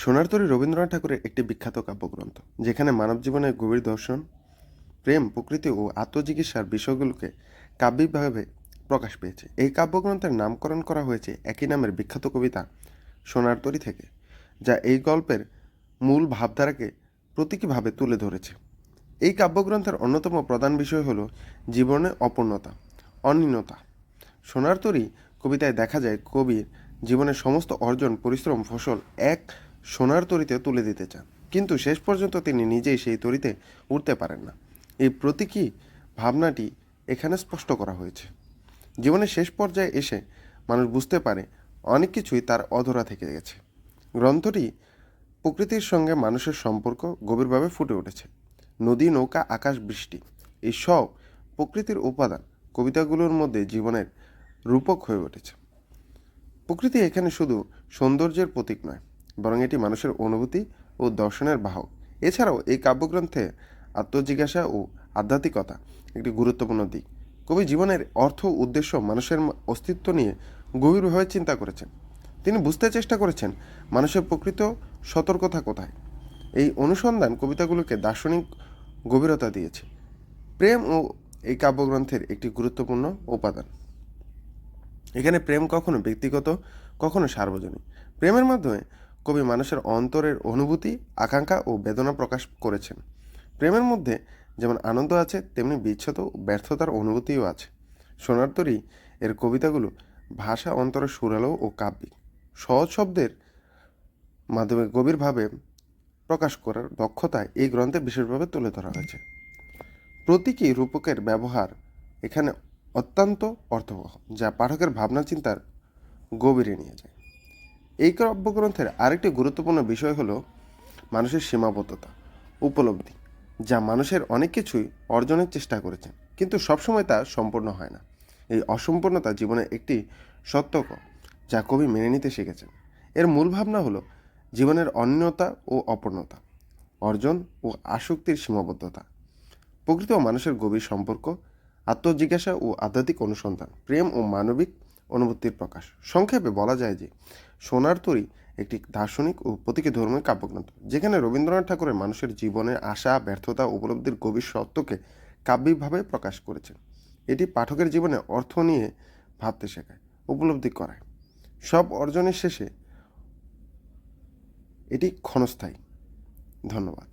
সোনার তরী রবীন্দ্রনাথ ঠাকুরের একটি বিখ্যাত কাব্যগ্রন্থ, যেখানে মানব জীবনের গভীর দর্শন, প্রেম, প্রকৃতি ও আত্মজিজ্ঞাসার বিষয়গুলোকে কাব্যিকভাবে প্রকাশ পেয়েছে। এই কাব্যগ্রন্থের নামকরণ করা হয়েছে একই নামের বিখ্যাত কবিতা সোনার তরী থেকে, যা এই গল্পের মূল ভাবধারাকে প্রতীকীভাবে তুলে ধরেছে। এই কাব্যগ্রন্থের অন্যতম প্রধান বিষয় হল জীবনের অপূর্ণতা, অনির্ণতা। সোনার তরী কবিতায় দেখা যায় কবির জীবনের সমস্ত অর্জন, পরিশ্রম, ফসল এক সোনার তরীতে তুলে দিতে চান, কিন্তু শেষ পর্যন্ত তিনি নিজেই সেই তরীতে উঠতে পারেন না। এই প্রতীকী ভাবনাটি এখানে স্পষ্ট করা হয়েছে। জীবনের শেষ পর্যায়ে এসে মানুষ বুঝতে পারে অনেক কিছুই তার অধরা থেকে গেছে। গ্রন্থটি প্রকৃতির সঙ্গে মানুষের সম্পর্ক গভীরভাবে ফুটে উঠেছে। নদী, নৌকা, আকাশ, বৃষ্টি, এই সব প্রকৃতির উপাদান কবিতাগুলোর মধ্যে জীবনের রূপক হয়ে উঠেছে। প্রকৃতি এখানে শুধু সৌন্দর্যের প্রতীক নয়, বরং এটি মানুষের অনুভূতি ও দর্শনের বাহক। এছাড়াও এই কাব্যগ্রন্থে আত্মজিজ্ঞাসা ও আধ্যাত্মিকতা একটি গুরুত্বপূর্ণ দিক। কবি জীবনের অর্থ, উদ্দেশ্য, মানুষের অস্তিত্ব নিয়ে গভীরভাবে চিন্তা করেছেন। তিনি বুঝতে চেষ্টা করেছেন মানুষের প্রকৃত সতর্কতা কোথায়। এই অনুসন্ধান কবিতাগুলোকে দার্শনিক গভীরতা দিয়েছে। প্রেম ও এই কাব্যগ্রন্থের একটি গুরুত্বপূর্ণ উপাদান। এখানে প্রেম কখনো ব্যক্তিগত, কখনো সার্বজনীন। প্রেমের মাধ্যমে কবি মানুষের অন্তরের অনুভূতি, আকাঙ্ক্ষা ও বেদনা প্রকাশ করেছেন। প্রেমের মধ্যে যেমন আনন্দ আছে, তেমনি বিচ্ছেদ ও ব্যর্থতার অনুভূতিও আছে। সোনার তরী এর কবিতাগুলো ভাষা অন্তরে সুরালো ও কাব্যিক। সহজ শব্দের মাধ্যমে গভীরভাবে প্রকাশ করার দক্ষতায় এই গ্রন্থে বিশেষভাবে তুলে ধরা হয়েছে। প্রতীকী রূপকের ব্যবহার এখানে অত্যন্ত অর্থবহ, যা পাঠকের ভাবনা চিন্তার গভীরে নিয়ে যায়। এই কাব্যগ্রন্থের আরেকটি গুরুত্বপূর্ণ বিষয় হলো মানুষের সীমাবদ্ধতা, উপলব্ধি, যা মানুষের অনেক কিছুই অর্জনের চেষ্টা করেছেন, কিন্তু সবসময় তা সম্পূর্ণ হয় না। এই অসম্পূর্ণতা জীবনের একটি সত্যক, যা কবি মেনে নিতে শিখেছেন। এর মূল ভাবনা হলো জীবনের অন্যতা ও অপূর্ণতা, অর্জন ও আসক্তির সীমাবদ্ধতা, প্রকৃতি ও মানুষের গভীর সম্পর্ক, আত্মজিজ্ঞাসা ও আধ্যাত্মিক অনুসন্ধান, প্রেম ও মানবিক অনুভূতির প্রকাশ। সংক্ষেপে বলা যায় যে সোনার তরী একটি দার্শনিক ও প্রতীকী ধর্মীয় কাব্যগ্রন্থ, যেখানে রবীন্দ্রনাথ ঠাকুরের মানুষের জীবনের আশা, ব্যর্থতা, উপলব্ধির গভীর সত্যকে কাব্যিকভাবে প্রকাশ করেছেন। এটি পাঠকের জীবনে অর্থ নিয়ে ভাবতে শেখায়, উপলব্ধি করায়। সব অর্জনের শেষে এটি ক্ষণস্থায়ী। ধন্যবাদ।